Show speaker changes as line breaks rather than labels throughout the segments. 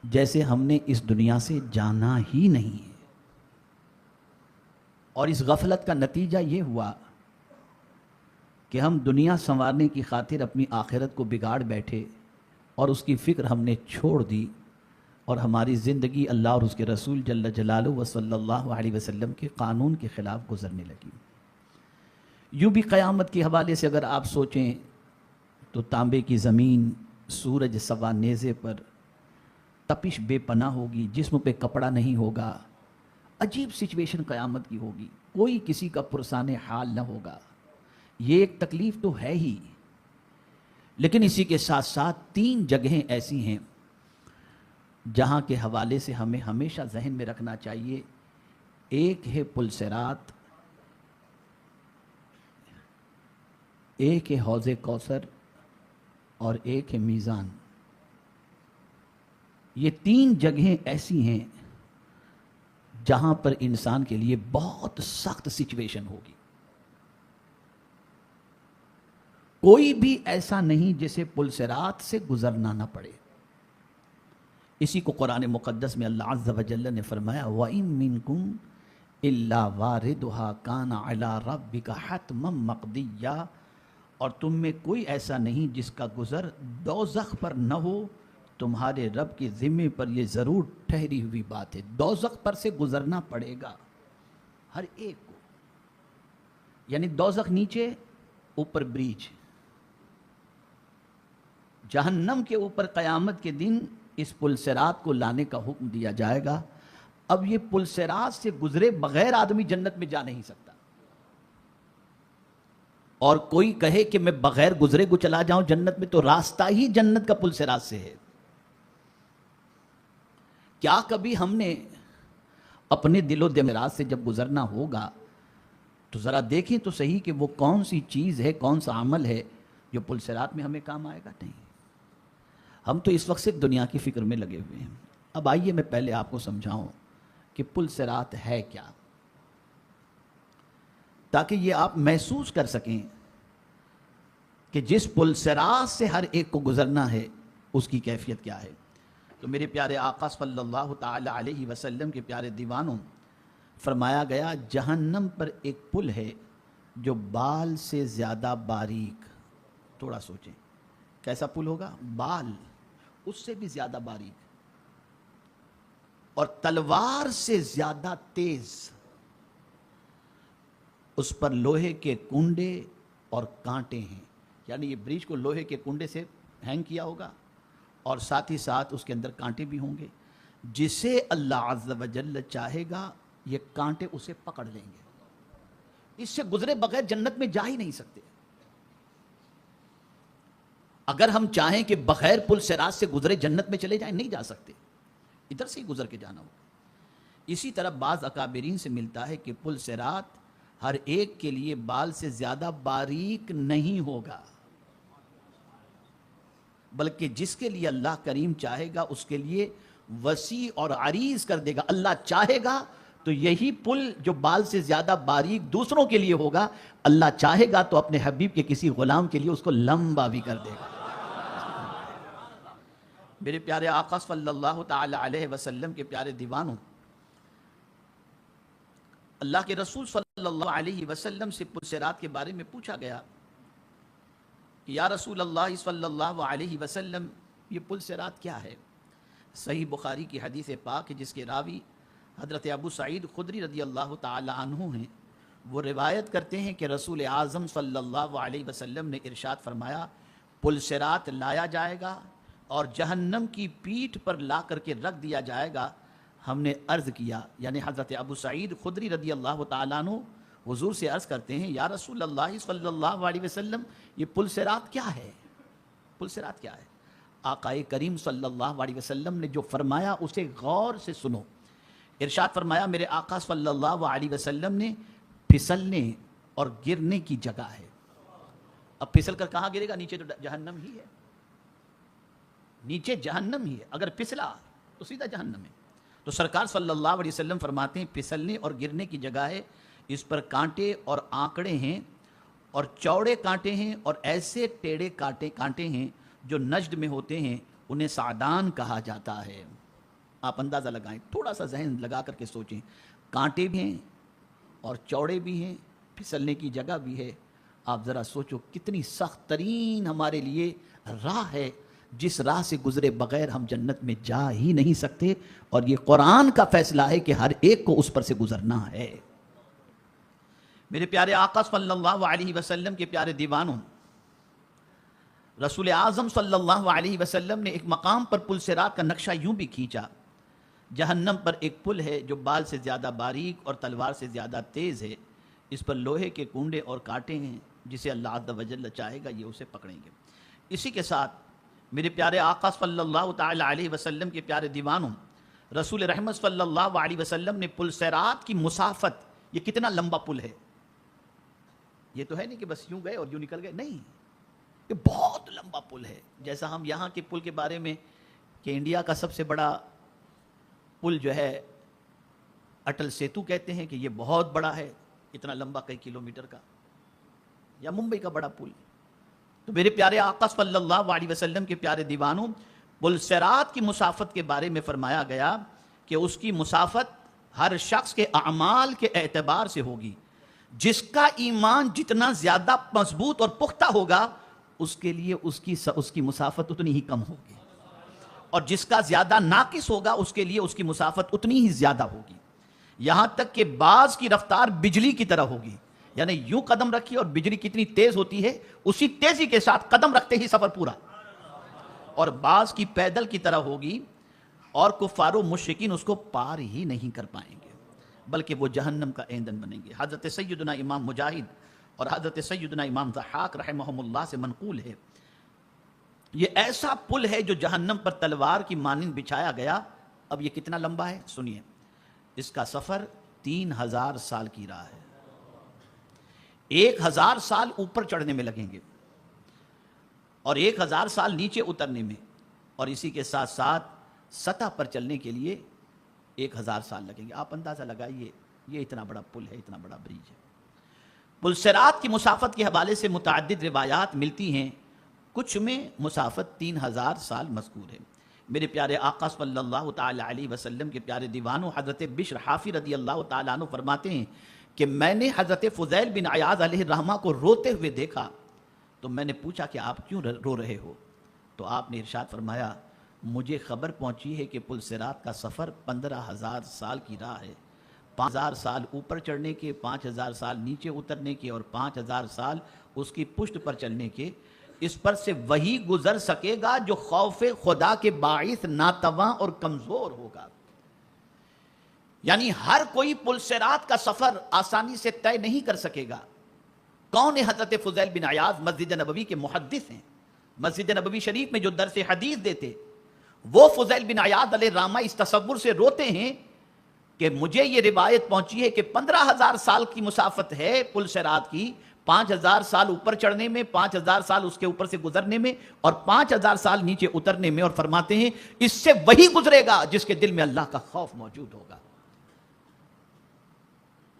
جیسے ہم نے اس دنیا سے جانا ہی نہیں ہے، اور اس غفلت کا نتیجہ یہ ہوا کہ ہم دنیا سنوارنے کی خاطر اپنی آخرت کو بگاڑ بیٹھے اور اس کی فکر ہم نے چھوڑ دی، اور ہماری زندگی اللہ اور اس کے رسول جل جلالہ و صلی اللہ علیہ وسلم کے قانون کے خلاف گزرنے لگی۔ یوں بھی قیامت کے حوالے سے اگر آپ سوچیں تو تانبے کی زمین، سورج سوا نیزے پر، تپش بے پناہ ہوگی، جسم پہ کپڑا نہیں ہوگا، عجیب سچویشن قیامت کی ہوگی، کوئی کسی کا پرسان حال نہ ہوگا۔ یہ ایک تکلیف تو ہے ہی، لیکن اسی کے ساتھ ساتھ 3 جگہیں ایسی ہیں جہاں کے حوالے سے ہمیں ہمیشہ ذہن میں رکھنا چاہیے۔ ایک ہے پل صراط، ایک ہے حوض کوثر، اور ایک ہے میزان۔ یہ 3 جگہیں ایسی ہیں جہاں پر انسان کے لیے بہت سخت سچویشن ہوگی۔ کوئی بھی ایسا نہیں جسے پل صراط سے گزرنا نہ پڑے۔ اسی کو قرآن مقدس میں اللہ عز و جل نے فرمایا وَإِن مِّنكُمْ إِلَّا وَارِدُهَا كَانَ عَلَىٰ رَبِّكَ حَتْمًا مَّقْضِيًّا، اور تم میں کوئی ایسا نہیں جس کا گزر دوزخ پر نہ ہو، تمہارے رب کے ذمے پر یہ ضرور ٹھہری ہوئی بات ہے۔ دوزخ پر سے گزرنا پڑے گا ہر ایک کو، یعنی دوزخ نیچے، اوپر بریج، جہنم کے اوپر قیامت کے دن اس پل صراط کو لانے کا حکم دیا جائے گا۔ اب یہ پل صراط سے گزرے بغیر آدمی جنت میں جا نہیں سکتا، اور کوئی کہے کہ میں بغیر گزرے کو چلا جاؤں جنت میں، تو راستہ ہی جنت کا پل صراط سے ہے۔ کیا کبھی ہم نے اپنے دل و دماغ سے جب گزرنا ہوگا تو ذرا دیکھیں تو صحیح کہ وہ کون سی چیز ہے، کون سا عمل ہے جو پل صراط میں ہمیں کام آئے گا؟ نہیں۔ ہم تو اس وقت صرف دنیا کی فکر میں لگے ہوئے ہیں۔ اب آئیے میں پہلے آپ کو سمجھاؤں کہ پل صراط ہے کیا، تاکہ یہ آپ محسوس کر سکیں کہ جس پل صراط سے ہر ایک کو گزرنا ہے اس کی کیفیت کیا ہے۔ تو میرے پیارے آقا صلی اللہ تعالی علیہ وسلم کے پیارے دیوانوں، فرمایا گیا جہنم پر ایک پل ہے جو بال سے زیادہ باریک، تھوڑا سوچیں کیسا پل ہوگا؟ بال اس سے بھی زیادہ باریک، اور تلوار سے زیادہ تیز۔ اس پر لوہے کے کنڈے اور کانٹے ہیں، یعنی یہ برج کو لوہے کے کنڈے سے ہینگ کیا ہوگا، اور ساتھ ہی ساتھ اس کے اندر کانٹے بھی ہوں گے۔ جسے اللہ عز و جل چاہے گا یہ کانٹے اسے پکڑ لیں گے، اس سے گزرے بغیر جنت میں جا ہی نہیں سکتے۔ اگر ہم چاہیں کہ بغیر پل صراط سے گزرے جنت میں چلے جائیں، نہیں جا سکتے، ادھر سے ہی گزر کے جانا ہوگا۔ اسی طرح بعض اکابرین سے ملتا ہے کہ پل صراط ہر ایک کے لیے بال سے زیادہ باریک نہیں ہوگا، بلکہ جس کے لیے اللہ کریم چاہے گا اس کے لیے وسیع اور عریض کر دے گا۔ اللہ چاہے گا تو یہی پل جو بال سے زیادہ باریک دوسروں کے لیے ہوگا، اللہ چاہے گا تو اپنے حبیب کے کسی غلام کے لیے اس کو لمبا بھی کر دے گا۔ میرے پیارے آقا صلی اللہ تعالی علیہ وسلم کے پیارے دیوانوں، اللہ کے رسول صلی اللہ علیہ وسلم سے پل صراط کے بارے میں پوچھا گیا کہ یا رسول اللہ صلی اللہ علیہ وسلم یہ پل صراط کیا ہے؟ صحیح بخاری کی حدیث پاک ہے جس کے راوی حضرت ابو سعید خدری رضی اللہ تعالی عنہ ہیں۔ وہ روایت کرتے ہیں کہ رسول اعظم صلی اللہ علیہ وسلم نے ارشاد فرمایا پل صراط لایا جائے گا اور جہنم کی پیٹھ پر لا کر کے رکھ دیا جائے گا۔ ہم نے عرض کیا، یعنی حضرت ابو سعید خدری رضی اللہ تعالیٰ عنہ حضور سے عرض کرتے ہیں یا رسول اللہ صلی اللہ علیہ وسلم یہ پل صراط کیا ہے؟ پل صراط کیا ہے؟ آقا کریم صلی اللہ علیہ وسلم نے جو فرمایا اسے غور سے سنو۔ ارشاد فرمایا میرے آقا صلی اللہ علیہ وسلم نے پھسلنے اور گرنے کی جگہ ہے۔ اب پھسل کر کہاں گرے گا؟ نیچے تو جہنم ہی ہے، نیچے جہنم ہی ہے، اگر پھسلا تو سیدھا جہنم ہے۔ تو سرکار صلی اللہ علیہ وسلم فرماتے ہیں پھسلنے اور گرنے کی جگہ ہے، اس پر کانٹے اور آنکڑے ہیں، اور چوڑے کانٹے ہیں، اور ایسے ٹیڑے کانٹے ہیں جو نجد میں ہوتے ہیں، انہیں سعدان کہا جاتا ہے۔ آپ اندازہ لگائیں، تھوڑا سا ذہن لگا کر کے سوچیں، کانٹے بھی ہیں اور چوڑے بھی ہیں، پھسلنے کی جگہ بھی ہے. آپ ذرا سوچو کتنی سخت ترین ہمارے لیے راہ ہے، جس راہ سے گزرے بغیر ہم جنت میں جا ہی نہیں سکتے، اور یہ قرآن کا فیصلہ ہے کہ ہر ایک کو اس پر سے گزرنا ہے. میرے پیارے آقا صلی اللہ علیہ وسلم کے پیارے دیوانوں، رسول اعظم صلی اللہ علیہ وسلم نے ایک مقام پر پل صراط کا نقشہ یوں بھی کھینچا، جہنم پر ایک پل ہے جو بال سے زیادہ باریک اور تلوار سے زیادہ تیز ہے، اس پر لوہے کے کنڈے اور کانٹے ہیں، جسے اللہ عز و جل چاہے گا یہ اسے پکڑیں گے. اسی کے ساتھ میرے پیارے آقا صلی اللہ تعالی علیہ وسلم کے پیارے دیوانوں، رسول رحمت صلی اللہ علیہ وسلم نے پل صراط کی مسافت، یہ کتنا لمبا پل ہے، یہ تو ہے نہیں کہ بس یوں گئے اور یوں نکل گئے، نہیں، یہ بہت لمبا پل ہے. جیسا ہم یہاں کے پل کے بارے میں کہ انڈیا کا سب سے بڑا پل جو ہے اٹل سیتو کہتے ہیں کہ یہ بہت بڑا ہے، اتنا لمبا کئی کلومیٹر کا، یا ممبئی کا بڑا پل. تو میرے پیارے آقا صلی اللہ علیہ وسلم کے پیارے دیوانوں، پل صراط کی مسافت کے بارے میں فرمایا گیا کہ اس کی مسافت ہر شخص کے اعمال کے اعتبار سے ہوگی. جس کا ایمان جتنا زیادہ مضبوط اور پختہ ہوگا اس کے لیے اس کی مسافت اتنی ہی کم ہوگی، اور جس کا زیادہ ناقص ہوگا اس کے لیے اس کی مسافت اتنی ہی زیادہ ہوگی. یہاں تک کہ بعض کی رفتار بجلی کی طرح ہوگی، یعنی یوں قدم رکھی اور بجلی کتنی تیز ہوتی ہے اسی تیزی کے ساتھ قدم رکھتے ہی سفر پورا. اور بعض کی پیدل کی طرح ہوگی اور کفار و مشرکین اس کو پار ہی نہیں کر پائیں گے، بلکہ وہ جہنم کا ایندھن بنیں گے. حضرت سیدنا امام مجاہد اور حضرت سیدنا امام ضحاک رحمہم اللہ سے منقول ہے، یہ ایسا پل ہے جو جہنم پر تلوار کی مانند بچھایا گیا. اب یہ کتنا لمبا ہے سنیے، اس کا سفر 3000 سال کی راہ ہے. 1000 سال اوپر چڑھنے میں لگیں گے اور 1000 سال نیچے اترنے میں، اور اسی کے ساتھ ساتھ سطح پر چلنے کے لیے 1000 سال لگیں گے. آپ اندازہ لگائیے، یہ اتنا بڑا پل ہے، اتنا بڑا بریج ہے. پل صراط کی مسافت کے حوالے سے متعدد روایات ملتی ہیں، کچھ میں مسافت 3000 سال مذکور ہے. میرے پیارے آقا صلی اللہ تعالی علیہ وسلم کے پیارے دیوانوں، حضرت بشر حافی رضی اللہ تعالیٰ عنہ فرماتے ہیں کہ میں نے حضرت فضیل بن عیاض علیہ الرحمہ کو روتے ہوئے دیکھا، تو میں نے پوچھا کہ آپ کیوں رو رہے ہو؟ تو آپ نے ارشاد فرمایا، مجھے خبر پہنچی ہے کہ پل صراط کا سفر 15000 سال کی راہ ہے، 5000 سال اوپر چڑھنے کے، 5000 سال نیچے اترنے کے، اور 5000 سال اس کی پشت پر چلنے کے. اس پر سے وہی گزر سکے گا جو خوف خدا کے باعث ناتواں اور کمزور ہوگا. یعنی ہر کوئی پل صراط کا سفر آسانی سے طے نہیں کر سکے گا. کون ہے حضرت فضیل بن عیاض؟ مسجد نبوی کے محدث ہیں. مسجد نبوی شریف میں جو درس حدیث دیتے، وہ فضیل بن عیاض علیہ الرحمہ اس تصور سے روتے ہیں کہ مجھے یہ روایت پہنچی ہے کہ 15000 سال کی مسافت ہے پل صراط کی، 5000 سال اوپر چڑھنے میں، 5000 سال اس کے اوپر سے گزرنے میں، اور 5000 سال نیچے اترنے میں. اور فرماتے ہیں اس سے وہی گزرے گا جس کے دل میں اللہ کا خوف موجود ہوگا.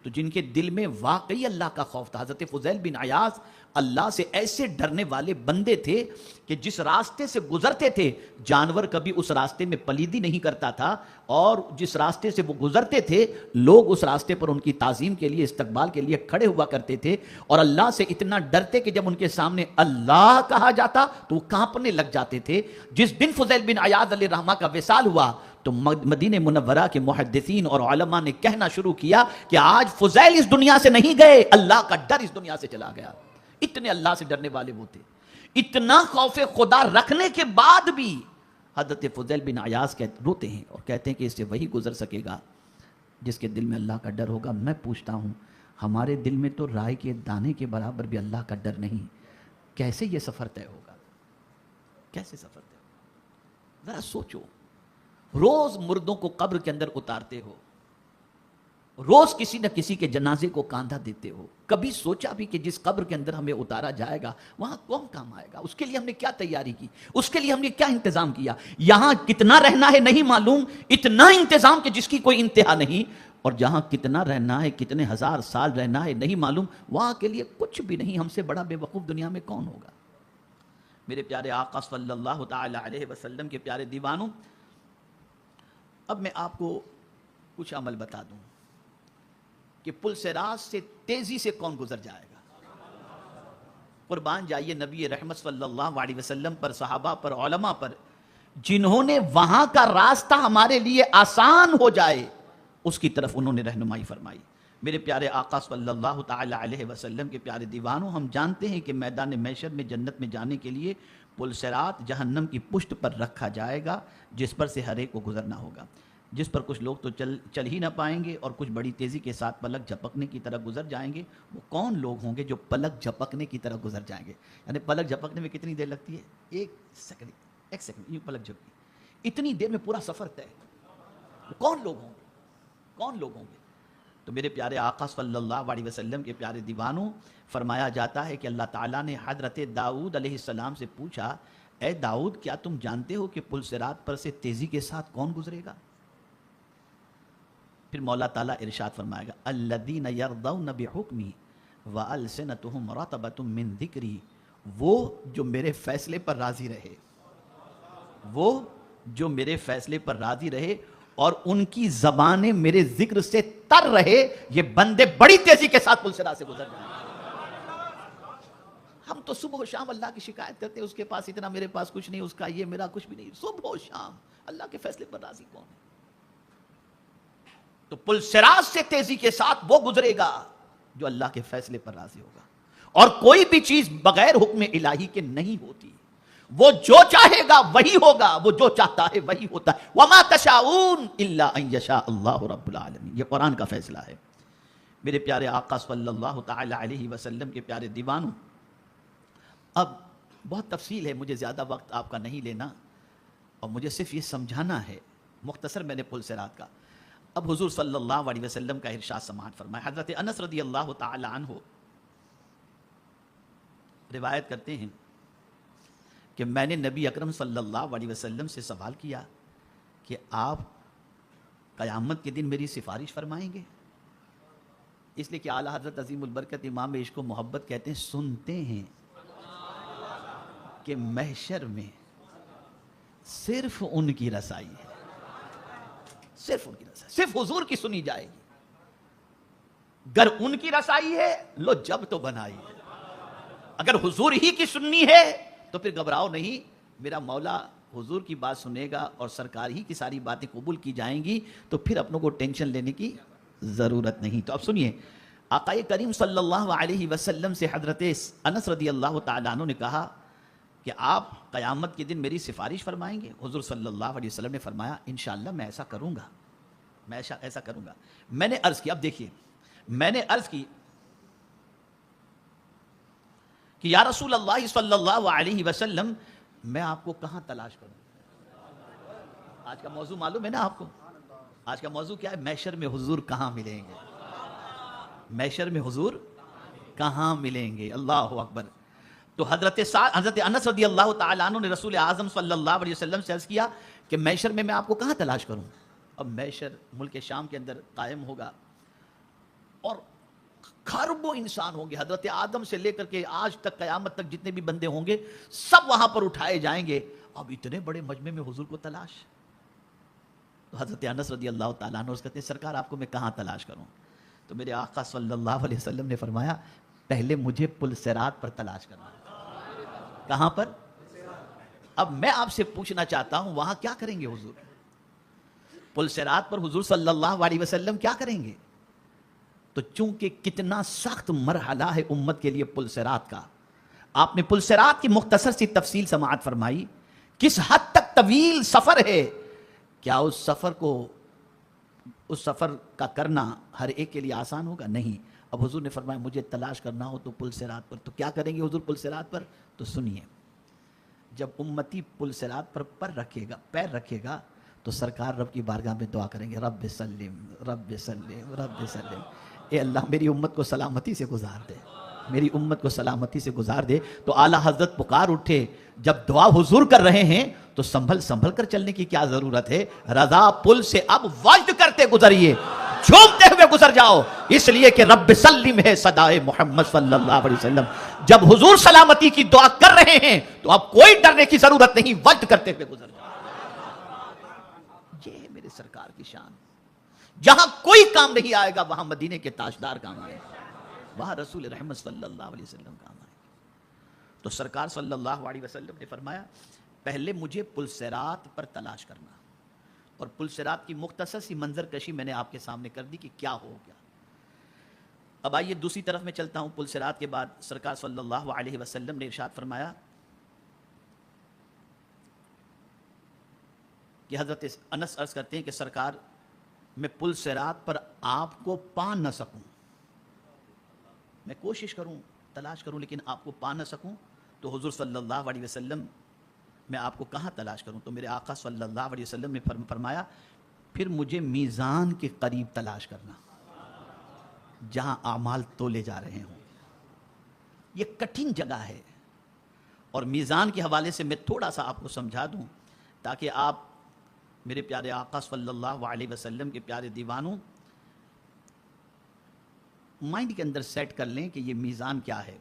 تو جن کے دل میں واقعی اللہ کا خوف تھا، حضرت فضیل بن عیاض اللہ سے ایسے ڈرنے والے بندے تھے کہ جس راستے سے گزرتے تھے جانور کبھی اس راستے میں پلیدی نہیں کرتا تھا، اور جس راستے سے وہ گزرتے تھے لوگ اس راستے پر ان کی تعظیم کے لیے، استقبال کے لیے کھڑے ہوا کرتے تھے، اور اللہ سے اتنا ڈرتے کہ جب ان کے سامنے اللہ کہا جاتا تو وہ کانپنے لگ جاتے تھے. جس دن فضیل بن عیاض علیہ الرحمہ کا وصال ہوا تو مدینہ منورہ کے محدثین اور علماء نے کہنا شروع کیا کہ آج فضیل اس دنیا سے نہیں گئے، اللہ کا ڈر اس دنیا سے چلا گیا. اتنے اللہ سے ڈرنے والے وہ تھے. اتنا خوف خدا رکھنے کے بعد بھی حضرت فضیل بن عیاض روتے ہیں اور کہتے ہیں کہ اس سے وہی گزر سکے گا جس کے دل میں اللہ کا ڈر ہوگا. میں پوچھتا ہوں، ہمارے دل میں تو رائے کے دانے کے برابر بھی اللہ کا ڈر نہیں، کیسے یہ سفر طے ہوگا؟ کیسے سفر طے ہوگا؟ ذرا سوچو. روز مردوں کو قبر کے اندر اتارتے ہو، روز کسی نہ کسی کے جنازے کو کاندھا دیتے ہو. کبھی سوچا بھی کہ جس قبر کے اندر ہمیں اتارا جائے گا وہاں کون کام آئے گا؟ اس کے لیے ہم نے کیا تیاری کی؟ اس کے لیے ہم نے کیا انتظام کیا؟ یہاں کتنا رہنا ہے نہیں معلوم، اتنا انتظام کہ جس کی کوئی انتہا نہیں. اور جہاں کتنا رہنا ہے، کتنے ہزار سال رہنا ہے نہیں معلوم، وہاں کے لیے کچھ بھی نہیں. ہم سے بڑا بے وقوف دنیا میں کون ہوگا؟ میرے پیارے آقا صلی اللہ تعالی علیہ وسلم کے پیارے دیوانوں، اب میں آپ کو کچھ عمل بتا دوں کہ پل صراط سے تیزی سے کون گزر جائے گا. قربان جائیے نبی رحمت صلی اللہ علیہ وسلم پر، صحابہ پر، علماء پر، جنہوں نے وہاں کا راستہ ہمارے لیے آسان ہو جائے اس کی طرف انہوں نے رہنمائی فرمائی. میرے پیارے آقا صلی اللہ تعالی علیہ وسلم کے پیارے دیوانوں، ہم جانتے ہیں کہ میدان محشر میں جنت میں جانے کے لیے پل صراط جہنم کی پشت پر رکھا جائے گا، جس پر سے ہر ایک کو گزرنا ہوگا، جس پر کچھ لوگ تو چل ہی نہ پائیں گے اور کچھ بڑی تیزی کے ساتھ پلک جھپکنے کی طرح گزر جائیں گے. وہ کون لوگ ہوں گے جو پلک جھپکنے کی طرح گزر جائیں گے؟ یعنی پلک جھپکنے میں کتنی دیر لگتی ہے؟ ایک سیکنڈ یوں پلک جھپکی، اتنی دیر میں پورا سفر طے. کون لوگ ہوں گے؟ کون لوگ ہوں گے؟ تو میرے پیارے آقا صلی اللہ علیہ وسلم کے پیارے دیوانوں، فرمایا جاتا ہے کہ اللہ تعالیٰ نے حضرت داؤد علیہ السلام سے پوچھا، اے داؤد کیا تم جانتے ہو کہ پل صراط پر سے تیزی کے ساتھ کون گزرے گا؟ پھر مولا تعالیٰ ارشاد فرمائے گا، الذین یرضون بحکمی والسنتہم رطبۃ من ذکری، وہ جو میرے فیصلے پر راضی رہے، وہ جو میرے فیصلے پر راضی رہے اور ان کی زبانیں میرے ذکر سے تر رہے، یہ بندے بڑی تیزی کے ساتھ پل صراط سے گزر جائیں گے. ہم تو صبح و شام اللہ کی شکایت کرتے ہیں، اس کے پاس اتنا، میرے پاس کچھ نہیں، اس کا یہ، میرا کچھ بھی نہیں. صبح و شام اللہ کے فیصلے پر راضی کون ہے؟ تو پل صراط سے تیزی کے ساتھ وہ گزرے گا جو اللہ کے فیصلے پر راضی ہوگا. اور کوئی بھی چیز بغیر حکم الہی کے نہیں ہوتی. وہ جو چاہے گا وہی ہوگا، وہ جو چاہتا ہے وہی ہوتا ہے. وما تشاؤون الا ان یشاء اللہ رب العالمین، یہ قرآن کا فیصلہ ہے. میرے پیارے آقا صلی اللہ تعالی علیہ وسلم کے پیارے دیوانوں، اب بہت تفصیل ہے، مجھے زیادہ وقت آپ کا نہیں لینا اور مجھے صرف یہ سمجھانا ہے، مختصر میں نے پل صراط کا. اب حضور صلی اللہ علیہ وسلم کا ارشاد سماعت فرمائے. حضرت انس رضی اللہ تعالی عنہ روایت کرتے ہیں کہ میں نے نبی اکرم صلی اللہ علیہ وسلم سے سوال کیا کہ آپ قیامت کے دن میری سفارش فرمائیں گے؟ اس لیے کہ اعلیٰ حضرت عظیم البرکت امام عشق و محبت کہتے ہیں، سنتے ہیں کہ محشر میں صرف ان کی رسائی ہے، صرف ان کی رسائی، صرف حضور کی سنی جائے گی. اگر ان کی رسائی ہے لو جب تو بنائی ہے، اگر حضور ہی کی سننی ہے تو پھر گھبراؤ نہیں، میرا مولا حضور کی بات سنے گا اور سرکار ہی کی ساری باتیں قبول کی جائیں گی، تو پھر اپنوں کو ٹینشن لینے کی ضرورت نہیں. تو اب سنیے، آقا کریم صلی اللہ علیہ وسلم سے حضرت انس رضی اللہ تعالیٰ عنہ نے کہا کہ آپ قیامت کے دن میری سفارش فرمائیں گے؟ حضور صلی اللہ علیہ وسلم نے فرمایا، انشاءاللہ میں ایسا کروں گا، میں ایسا کروں گا. میں نے عرض کی، اب دیکھیے، میں نے عرض کی کہ یا رسول اللہ صلی اللہ علیہ وسلم میں آپ کو کہاں تلاش کروں؟ آج کا موضوع معلوم ہے نا آپ کو؟ آج کا موضوع کیا ہے؟ محشر میں حضور کہاں ملیں گے؟ محشر میں حضور کہاں ملیں گے؟ اللہ اکبر. تو حضرت انس رضی اللہ تعالیٰ عنہ نے رسول اعظم صلی اللہ علیہ وسلم سے عرض کیا کہ محشر میں آپ کو کہاں تلاش کروں؟ اب محشر ملک شام کے اندر قائم ہوگا اور خربوں انسان ہوں گے، حضرت آدم سے لے کر کے آج تک قیامت تک جتنے بھی بندے ہوں گے سب وہاں پر اٹھائے جائیں گے. اب اتنے بڑے مجمع میں حضور کو تلاش. تو حضرت انس رضی اللہ تعالیٰ عنہ کہتے ہیں، سرکار آپ کو میں کہاں تلاش کروں؟ تو میرے آقا صلی اللہ علیہ وسلم نے فرمایا، پہلے مجھے پل صراط پر تلاش کرنا. کہاں پر؟ اب میں آپ سے پوچھنا چاہتا ہوں، وہاں کیا کریں گے حضور؟ پل صراط پر حضور صلی اللہ علیہ وسلم کیا کریں گے؟ تو چونکہ کتنا سخت مرحلہ ہے امت کے لیے پل صراط کا، آپ نے پل صراط کی مختصر سی تفصیل سماعت فرمائی. کس حد تک طویل سفر ہے، کیا اس سفر کا کرنا ہر ایک کے لیے آسان ہوگا؟ نہیں. اب حضور نے فرمایا مجھے تلاش کرنا ہو تو پل صراط پر. تو کیا کریں گے حضور پل صراط پر؟ تو سنیے، جب امتی پل صراط پر پیر رکھے گا تو سرکار رب کی بارگاہ میں دعا کریں گے، رب سلم رب سلم رب سلم، اے اللہ میری امت کو سلامتی سے گزار دے، میری امت کو سلامتی سے گزار دے. تو اعلیٰ حضرت پکار اٹھے، جب دعا حضور کر رہے ہیں تو سنبھل کر چلنے کی کیا ضرورت ہے؟ رضا پل سے اب وجد کرتے گزریے، جھومتے ہوئے گزر جاؤ، اس لیے کہ رب سلم ہے صدائے محمد صلی اللہ علیہ وسلم. جب حضور سلامتی کی دعا کر رہے ہیں تو اب کوئی ڈرنے کی ضرورت نہیں، وجد کرتے ہوئے گزر جاؤ. یہ ہے میرے سرکار کی شان. جہاں کوئی کام نہیں آئے گا وہاں مدینے کے تاجدار کام آئے گا, وہاں رسول رحمت صلی اللہ علیہ وسلم کام آئے گا. تو سرکار صلی اللہ علیہ وسلم نے فرمایا پہلے مجھے پل صراط پر تلاش کرنا, اور پل صراط کی مختصر سی منظر کشی میں نے آپ کے سامنے کر دی کہ کیا ہو گیا. اب آئیے دوسری طرف میں چلتا ہوں. پل صراط کے بعد سرکار صلی اللہ علیہ وسلم نے ارشاد فرمایا کہ حضرت انس عرض کرتے ہیں کہ سرکار میں پل صراط پر آپ کو پا نہ سکوں, میں کوشش کروں تلاش کروں لیکن آپ کو پا نہ سکوں, تو حضور صلی اللہ علیہ وسلم میں آپ کو کہاں تلاش کروں؟ تو میرے آقا صلی اللہ علیہ وسلم نے فرمایا پھر مجھے میزان کے قریب تلاش کرنا جہاں اعمال تولے جا رہے ہوں. یہ کٹھن جگہ ہے, اور میزان کے حوالے سے میں تھوڑا سا آپ کو سمجھا دوں تاکہ آپ میرے پیارے آقا صلی اللہ علیہ وسلم کے پیارے دیوانوں مائنڈ کے اندر سیٹ کر لیں کہ یہ میزان کیا ہے.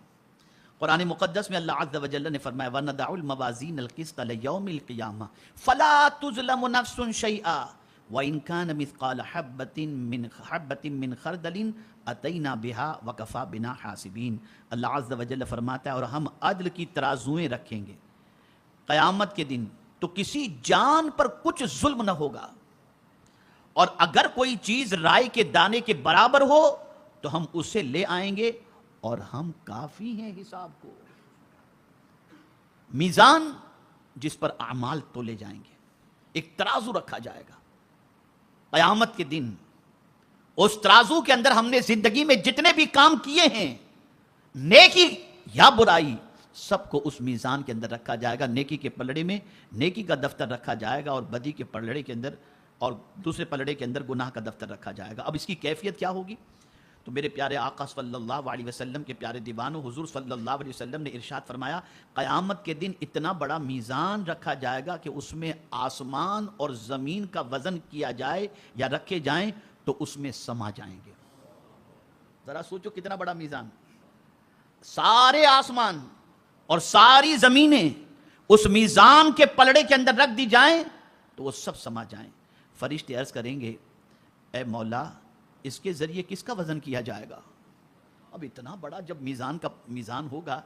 قرآن مقدس میں اللہ عز و جل نے فرمایا وَنَضَعُ الْمَوَازِينَ الْقِسْطَ لِيَوْمِ الْقِيَامَةِ فَلَا تُظْلَمُ نَفْسٌ شَيْئًا وَإِنْ كَانَ مِثْقَالَ حَبَّةٍ مِّنْ خَرْدَلٍ أَتَيْنَا بِهَا وَكَفَىٰ بِنَا حَاسِبِينَ. اللہ عز و جل فرماتا ہے اور ہم عدل کی ترازویں رکھیں گے قیامت کے دن, تو کسی جان پر کچھ ظلم نہ ہوگا, اور اگر کوئی چیز رائے کے دانے کے برابر ہو تو ہم اسے لے آئیں گے, اور ہم کافی ہیں حساب کو. میزان جس پر اعمال تولے جائیں گے, ایک ترازو رکھا جائے گا قیامت کے دن. اس ترازو کے اندر ہم نے زندگی میں جتنے بھی کام کیے ہیں نیکی یا برائی سب کو اس میزان کے اندر رکھا جائے گا. نیکی کے پلڑے میں نیکی کا دفتر رکھا جائے گا, اور بدی کے پلڑے کے اندر اور دوسرے پلڑے کے اندر گناہ کا دفتر رکھا جائے گا. اب اس کی کیفیت کیا ہوگی؟ تو میرے پیارے آقا صلی اللہ علیہ وسلم کے پیارے دیوانوں حضور صلی اللہ علیہ وسلم نے ارشاد فرمایا قیامت کے دن اتنا بڑا میزان رکھا جائے گا کہ اس میں آسمان اور زمین کا وزن کیا جائے یا رکھے جائیں تو اس میں سما جائیں گے. ذرا سوچو کتنا بڑا میزان, سارے آسمان اور ساری زمینیں اس میزان کے پلڑے کے اندر رکھ دی جائیں تو وہ سب سما جائیں. فرشتے عرض کریں گے اے مولا اس کے ذریعے کس کا وزن کیا جائے گا؟ اب اتنا بڑا جب میزان ہوگا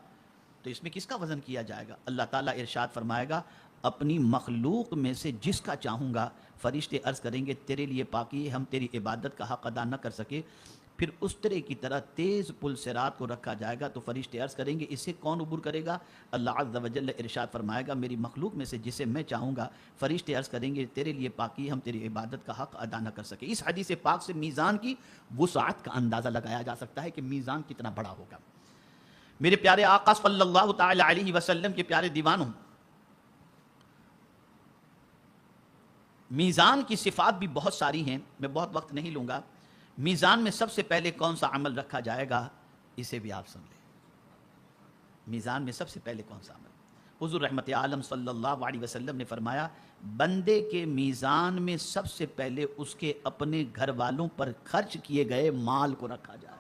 تو اس میں کس کا وزن کیا جائے گا؟ اللہ تعالیٰ ارشاد فرمائے گا اپنی مخلوق میں سے جس کا چاہوں گا. فرشتے عرض کریں گے تیرے لیے پاکی ہے, ہم تیری عبادت کا حق ادا نہ کر سکے. پھر اس طرح کی طرح تیز پل صراط کو رکھا جائے گا تو فرشتے عرض کریں گے اسے کون عبور کرے گا؟ اللہ عز و جل ارشاد فرمائے گا میری مخلوق میں سے جسے میں چاہوں گا. فرشتے عرض کریں گے تیرے لیے پاکی ہم تیری عبادت کا حق ادا نہ کر سکے. اس حدیث پاک سے میزان کی وسعت کا اندازہ لگایا جا سکتا ہے کہ میزان کتنا بڑا ہوگا. میرے پیارے آقا صلی اللہ تعالی علیہ وسلم کے پیارے دیوانوں, میزان کی صفات بھی بہت ساری ہیں, میں بہت وقت نہیں لوں گا. میزان میں سب سے پہلے کون سا عمل رکھا جائے گا اسے بھی آپ سن لیں. میزان میں سب سے پہلے کون سا عمل؟ حضور رحمت عالم صلی اللہ علیہ وسلم نے فرمایا بندے کے میزان میں سب سے پہلے اس کے اپنے گھر والوں پر خرچ کیے گئے مال کو رکھا جائے.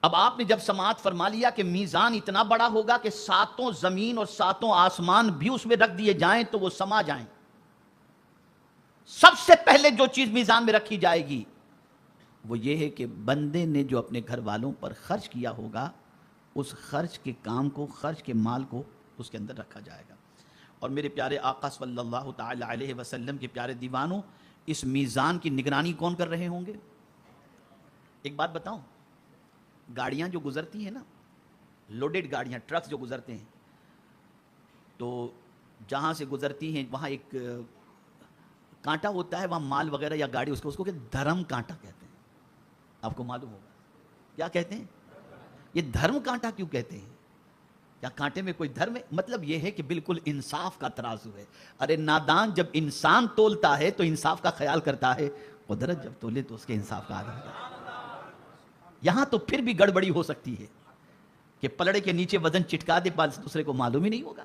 اب آپ نے جب سماعت فرما لیا کہ میزان اتنا بڑا ہوگا کہ ساتوں زمین اور ساتوں آسمان بھی اس میں رکھ دیے جائیں تو وہ سما جائیں, سب سے پہلے جو چیز میزان میں رکھی جائے گی وہ یہ ہے کہ بندے نے جو اپنے گھر والوں پر خرچ کیا ہوگا اس خرچ کے کام کو, خرچ کے مال کو اس کے اندر رکھا جائے گا. اور میرے پیارے آقا صلی اللہ تعالی علیہ وسلم کے پیارے دیوانوں اس میزان کی نگرانی کون کر رہے ہوں گے؟ ایک بات بتاؤں, گاڑیاں جو گزرتی ہیں نا, لوڈڈ گاڑیاں, ٹرکس جو گزرتے ہیں, تو جہاں سے گزرتی ہیں وہاں ایک کانٹا ہوتا ہے, وہاں مال وغیرہ یا گاڑی اس کو دھرم کانٹا کہتے ہیں. آپ کو معلوم ہوگا کیا کہتے ہیں؟ یہ دھرم کانٹا کیوں کہتے ہیں؟ کیا کانٹے میں کوئی دھرم ہے؟ مطلب یہ ہے کہ بالکل انصاف کا ترازو ہے. ارے نادان جب انسان تولتا ہے تو انصاف کا خیال کرتا ہے, قدرت جب تولے تو اس کے انصاف کا عالم ہے. یہاں تو پھر بھی گڑبڑی ہو سکتی ہے کہ پلڑے کے نیچے وزن چٹکا دے, بعد دوسرے کو معلوم ہی نہیں ہوگا.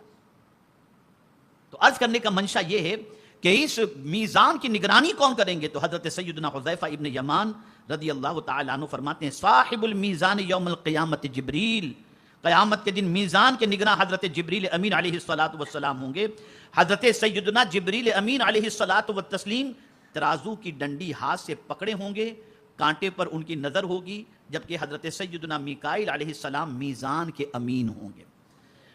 تو عرض کرنے کا منشا یہ ہے کہ اس میزان کی نگرانی کون کریں گے؟ تو حضرت سیدنا حذیفہ ابن یمان رضی اللہ تعالیٰ عنہ فرماتے ہیں صاحب المیزان یوم القیامت جبریل قیامت کے دن میزان کے نگراں حضرت جبریل امین علیہ الصلاۃ والسلام ہوں گے. حضرت سیدنا جبریل امین علیہ الصلاۃ والتسلیم ترازو کی ڈنڈی ہاتھ سے پکڑے ہوں گے, کانٹے پر ان کی نظر ہوگی, جبکہ حضرت سیدنا میکائیل علیہ السلام میزان کے امین ہوں گے.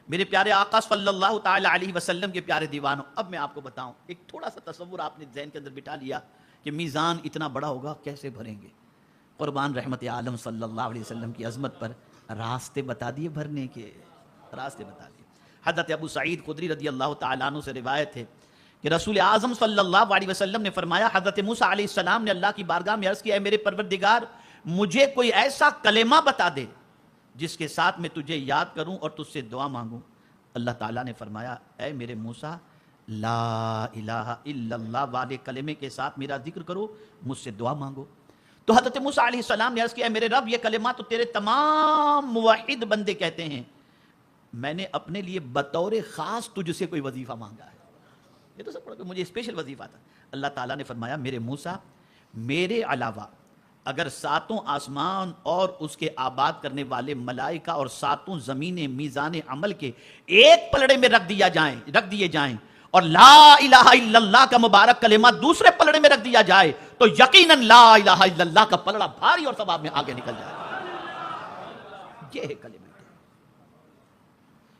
میرے پیارے آقا صلی اللہ تعالی علیہ وسلم کے پیارے دیوانوں, اب میں آپ کو بتاؤں, ایک تھوڑا سا تصور آپ نے ذہن کے اندر بٹھا لیا کہ میزان اتنا بڑا ہوگا, کیسے بھریں گے؟ قربان رحمت عالم صلی اللہ علیہ وسلم کی عظمت پر راستے بتا دیے بھرنے کے, راستے بتا دیے. حضرت ابو سعید خدری رضی اللہ تعالیٰ عنہ سے روایت ہے کہ رسول اعظم صلی اللہ علیہ وسلم نے فرمایا, حضرت موسیٰ علیہ السلام نے اللہ کی بارگاہ میں عرض کیا, اے میرے پروردگار مجھے کوئی ایسا کلمہ بتا دے جس کے ساتھ میں تجھے یاد کروں اور تجھ سے دعا مانگوں. اللہ تعالیٰ نے فرمایا, اے میرے موسیٰ لا الہ الا اللہ والے کلمے کے ساتھ میرا ذکر کرو, مجھ سے دعا مانگو. تو حضرت موسیٰ علیہ السلام نے عرض کیا, اے میرے رب یہ کلمہ تو تیرے تمام موحد بندے کہتے ہیں, میں نے اپنے لیے بطور خاص تجھ سے کوئی وظیفہ مانگا ہے. یہ تو سب مجھے اسپیشل وظیفہ تھا. اللہ تعالیٰ نے فرمایا, میرے موسیٰ میرے علاوہ اگر ساتوں آسمان اور اس کے آباد کرنے والے ملائکہ اور ساتوں زمینیں میزان عمل کے ایک پلڑے میں رکھ دیے جائیں اور لا الہ الا اللہ کا مبارک کلمہ دوسرے پلڑے میں رکھ دیا جائے تو یقیناً لا الہ الا اللہ کا پلڑا بھاری اور ثواب میں آگے نکل جائے. یہ ہے کلمہ.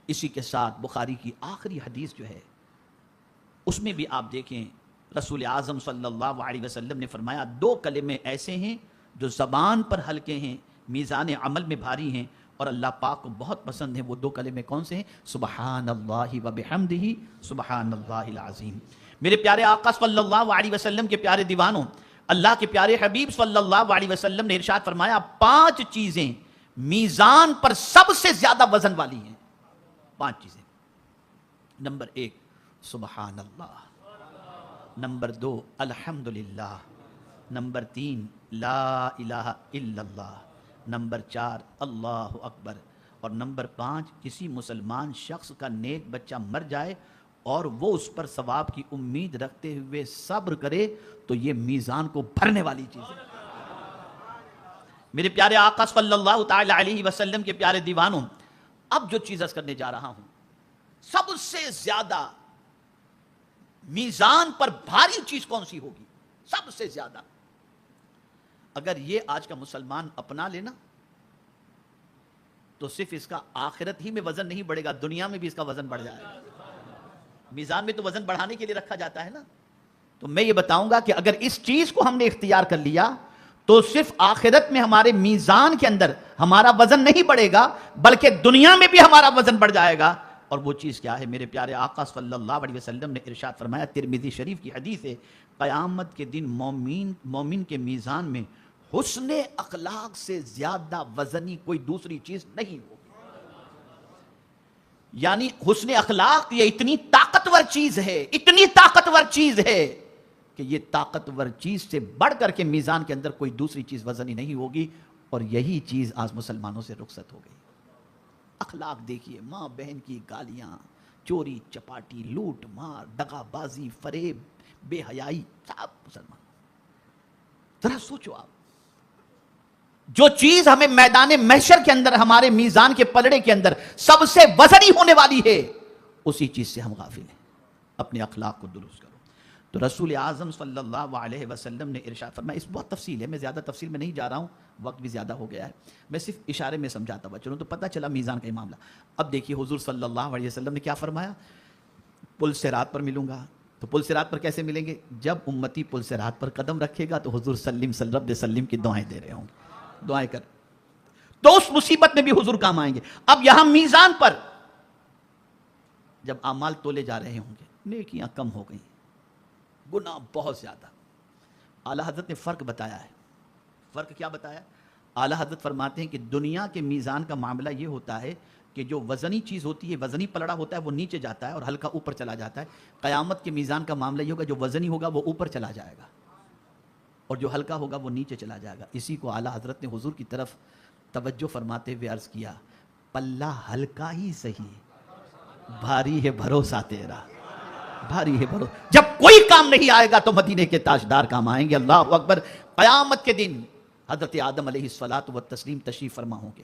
اسی کے ساتھ بخاری کی آخری حدیث جو ہے اس میں بھی آپ دیکھیں, رسول اعظم صلی اللہ علیہ وسلم نے فرمایا, دو کلمے ایسے ہیں جو زبان پر ہلکے ہیں, میزان عمل میں بھاری ہیں اور اللہ پاک کو بہت پسند ہیں. وہ دو کلمے کون سے ہیں؟ سبحان اللہ و بحمدہ سبحان اللہ العظیم. میرے پیارے آقا صلی اللہ علیہ وسلم کے پیارے دیوانوں, اللہ کے پیارے حبیب صلی اللہ علیہ وسلم نے ارشاد فرمایا, 5 چیزیں میزان پر سب سے زیادہ وزن والی ہیں. 5 چیزیں. نمبر 1 سبحان اللہ, نمبر 2 الحمدللہ, نمبر 3 لا الہ الا اللہ, نمبر 4 اللہ اکبر, اور نمبر 5 کسی مسلمان شخص کا نیک بچہ مر جائے اور وہ اس پر ثواب کی امید رکھتے ہوئے صبر کرے تو یہ میزان کو بھرنے والی چیز ہے. میرے پیارے آقا صلی اللہ تعالی علیہ وسلم کے پیارے دیوانوں, اب جو چیز عرض کرنے جا رہا ہوں, سب سے زیادہ میزان پر بھاری چیز کون سی ہوگی؟ سب سے زیادہ اگر یہ آج کا مسلمان اپنا لینا تو صرف اس کا آخرت ہی میں وزن نہیں بڑھے گا, دنیا میں بھی اس کا وزن بڑھ جائے گا. میزان میں تو وزن بڑھانے کے لیے رکھا جاتا ہے نا. تو میں یہ بتاؤں گا کہ اگر اس چیز کو ہم نے اختیار کر لیا تو صرف آخرت میں ہمارے میزان کے اندر ہمارا وزن نہیں بڑھے گا بلکہ دنیا میں بھی ہمارا وزن بڑھ جائے گا. اور وہ چیز کیا ہے؟ میرے پیارے آقا صلی اللہ علیہ وسلم نے ارشاد فرمایا, ترمذی شریف کی حدیث ہے, قیامت کے دن مومن کے میزان میں حسن اخلاق سے زیادہ وزنی کوئی دوسری چیز نہیں ہوگی. یعنی حسن اخلاق یہ اتنی طاقتور چیز ہے, اتنی طاقتور چیز ہے کہ یہ طاقتور چیز سے بڑھ کر کے میزان کے اندر کوئی دوسری چیز وزنی نہیں ہوگی. اور یہی چیز آج مسلمانوں سے رخصت ہو گئی. اخلاق دیکھیے, ماں بہن کی گالیاں, چوری چپاٹی, لوٹ مار, دغا بازی, فریب, بے حیائی, سب مسلمان. ذرا سوچو آپ, جو چیز ہمیں میدان محشر کے اندر ہمارے میزان کے پلڑے کے اندر سب سے وزنی ہونے والی ہے, اسی چیز سے ہم غافل ہیں. اپنے اخلاق کو درست کرو. تو رسول اعظم صلی اللہ علیہ وسلم نے ارشاد فرمایا, اس بہت تفصیل ہے, میں زیادہ تفصیل میں نہیں جا رہا ہوں, وقت بھی زیادہ ہو گیا ہے, میں صرف اشارے میں سمجھاتا ہوا چلوں تو پتہ چلا میزان کا معاملہ. اب دیکھیے حضور صلی اللہ علیہ وسلم نے کیا فرمایا, پل صراط پر ملوں گا. تو پل صراط پر کیسے ملیں گے؟ جب امتی پل صراط پر قدم رکھے گا تو حضور رب سلم کی دعائیں دے رہے ہوں گے, دعائیں کر, تو اس مصیبت میں بھی حضور کام آئیں گے. اب یہاں میزان پر جب اعمال تولے جا رہے ہوں گے, نیکیاں کم ہو گئی, گناہ بہت زیادہ. اعلیٰ حضرت نے فرق بتایا ہے. فرق کیا بتایا؟ اعلیٰ حضرت فرماتے ہیں کہ دنیا کے میزان کا معاملہ یہ ہوتا ہے کہ جو وزنی چیز ہوتی ہے, وزنی پلڑا ہوتا ہے, وہ نیچے جاتا ہے اور ہلکا اوپر چلا جاتا ہے. قیامت کے میزان کا معاملہ یہ ہوگا, جو وزنی ہوگا وہ اوپر چلا جائے گا اور جو ہلکا ہوگا وہ نیچے چلا جائے گا. اسی کو اعلیٰ حضرت نے حضور کی طرف توجہ فرماتے ہوئے عرض کیا, پلہ ہلکا ہی سہی, بھاری ہے بھروسہ تیرا, بھاری ہے بھروسہ. جب کوئی کام نہیں آئے گا تو مدینے کے تاجدار کام آئیں گے. اللہ اکبر. قیامت کے دن حضرت آدم علیہ الصلاۃ والتسلیم تشریف فرما ہوں گے.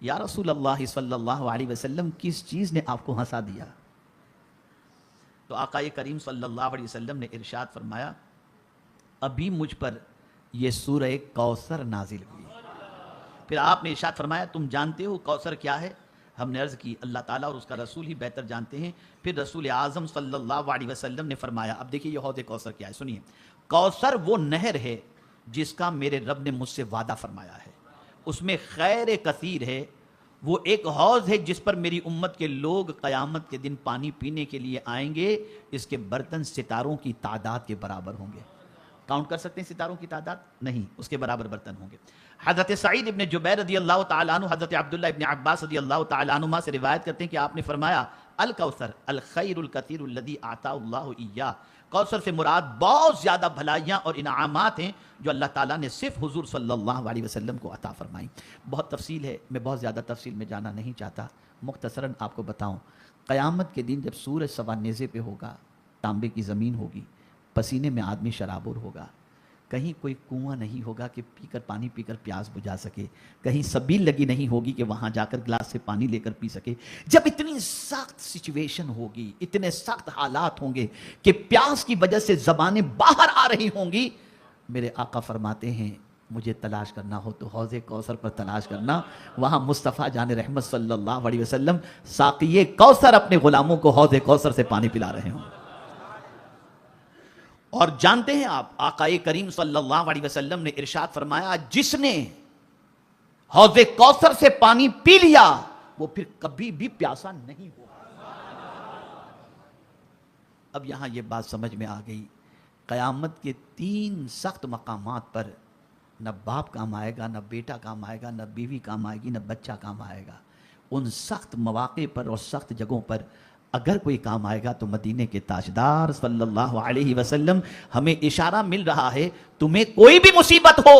یا رسول اللہ صلی اللہ علیہ وسلم کس چیز نے آپ کو ہنسا دیا؟ تو آقا کریم صلی اللہ علیہ وسلم نے ارشاد فرمایا ابھی مجھ پر یہ سورہ کوثر نازل ہوئی۔ پھر آپ نے ارشاد فرمایا تم جانتے ہو کوثر کیا ہے؟ ہم نے عرض کی اللہ تعالیٰ اور اس کا رسول ہی بہتر جانتے ہیں۔ پھر رسول اعظم صلی اللہ علیہ وسلم نے فرمایا، اب دیکھیے یہ حوض کوثر کیا ہے، سنیے۔ کوثر وہ نہر ہے جس کا میرے رب نے مجھ سے وعدہ فرمایا ہے، اس میں خیر کثیر ہے، وہ ایک حوض ہے جس پر میری امت کے لوگ قیامت کے دن پانی پینے کے لیے آئیں گے، اس کے برتن ستاروں کی تعداد کے برابر ہوں گے۔ کاؤنٹ کر سکتے ہیں ستاروں کی تعداد؟ نہیں، اس کے برابر برتن ہوں گے۔ حضرت سعید ابن جبیر رضی اللہ تعالیٰ عنہ حضرت عبداللہ ابن عباس رضی اللہ تعالیٰ عنہما سے روایت کرتے ہیں کہ آپ نے فرمایا الکوثر الخیر الکثیر الذی آتا اللہ ایاہ، کوثر سے مراد بہت زیادہ بھلائیاں اور انعامات ہیں جو اللہ تعالیٰ نے صرف حضور صلی اللہ علیہ وسلم کو عطا فرمائی۔ بہت تفصیل ہے، میں بہت زیادہ تفصیل میں جانا نہیں چاہتا، مختصراً آپ کو بتاؤں۔ قیامت کے دن جب سورج سوا نیزے پہ ہوگا، تانبے کی زمین ہوگی، پسینے میں آدمی شرابور ہوگا، کہیں کوئی کنواں نہیں ہوگا کہ پانی پی کر پیاس بجھا سکے، کہیں سبیل لگی نہیں ہوگی کہ وہاں جا کر گلاس سے پانی لے کر پی سکے۔ جب اتنی سخت سچویشن ہوگی، اتنے سخت حالات ہوں گے کہ پیاس کی وجہ سے زبانیں باہر آ رہی ہوں گی، میرے آقا فرماتے ہیں مجھے تلاش کرنا ہو تو حوض کوثر پر تلاش کرنا، وہاں مصطفیٰ جان رحمت صلی اللہ علیہ وسلم ساقی کوثر اپنے غلاموں کو حوض کوثر سے پانی پلا رہے ہوں۔ اور جانتے ہیں آپ آقا کریم صلی اللہ علیہ وسلم نے ارشاد فرمایا جس نے حوض کوثر سے پانی پی لیا وہ پھر کبھی بھی پیاسا نہیں ہوا۔ اب یہاں یہ بات سمجھ میں آ گئی، قیامت کے 3 سخت مقامات پر نہ باپ کام آئے گا، نہ بیٹا کام آئے گا، نہ بیوی کام آئے گی، نہ بچہ کام آئے گا۔ ان سخت مواقع پر اور سخت جگہوں پر اگر کوئی کام آئے گا تو مدینے کے تاجدار صلی اللہ علیہ وسلم ہمیں اشارہ مل رہا ہے، تمہیں کوئی بھی مصیبت ہو،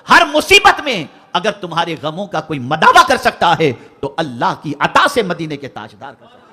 ہر مصیبت میں اگر تمہارے غموں کا کوئی مداوع کر سکتا ہے تو اللہ کی عطا سے مدینے کے تاجدار کر سکتا ہے۔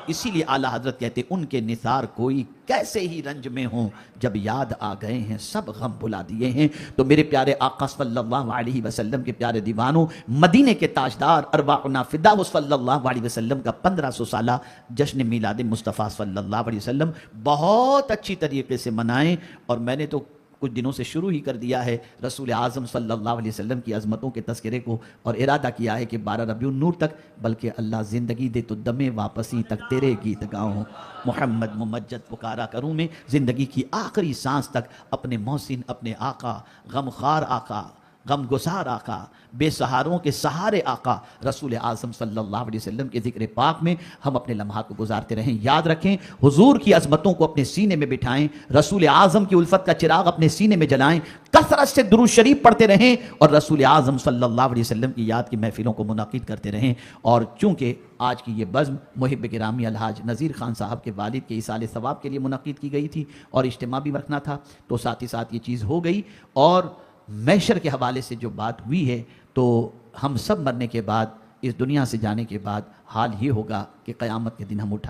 اسی لیے اعلیٰ حضرت کہتے ان کے نثار کوئی کیسے ہی رنج میں ہوں، جب یاد آ گئے ہیں سب غم بھلا دیے ہیں۔ تو میرے پیارے آقا صلی اللہ علیہ وسلم کے پیارے دیوانوں، مدینے کے تاجدار ارواحنا فداہ صلی اللہ علیہ وسلم کا 1500 سالہ جشن میلاد مصطفیٰ صلی اللہ علیہ وسلم بہت اچھی طریقے سے منائیں۔ اور میں نے تو کچھ دنوں سے شروع ہی کر دیا ہے رسول اعظم صلی اللہ علیہ وسلم کی عظمتوں کے تذکرے کو، اور ارادہ کیا ہے کہ 12 ربیع النور تک، بلکہ اللہ زندگی دے تو دمے واپسی تک تیرے گیت گاؤں، محمد ممجد پکارا کروں میں، زندگی کی آخری سانس تک اپنے محسن، اپنے آقا، غمخوار آقا، غم گسار آقا، بے سہاروں کے سہارے آقا رسول اعظم صلی اللہ علیہ وسلم کے ذکر پاک میں ہم اپنے لمحات کو گزارتے رہیں۔ یاد رکھیں، حضور کی عظمتوں کو اپنے سینے میں بٹھائیں، رسول اعظم کی الفت کا چراغ اپنے سینے میں جلائیں، کثرت سے درود شریف پڑھتے رہیں، اور رسول اعظم صلی اللہ علیہ وسلم کی یاد کی محفلوں کو منعقد کرتے رہیں۔ اور چونکہ آج کی یہ بزم محب گرامی الحاج نذیر خان صاحب کے والد کے ایصال ثواب کے لیے منعقد کی گئی تھی اور اجتماع بھی رکھنا تھا، تو ساتھ ہی ساتھ یہ چیز ہو گئی۔ اور محشر کے حوالے سے جو بات ہوئی ہے، تو ہم سب مرنے کے بعد، اس دنیا سے جانے کے بعد حال یہ ہوگا کہ قیامت کے دن ہم اٹھا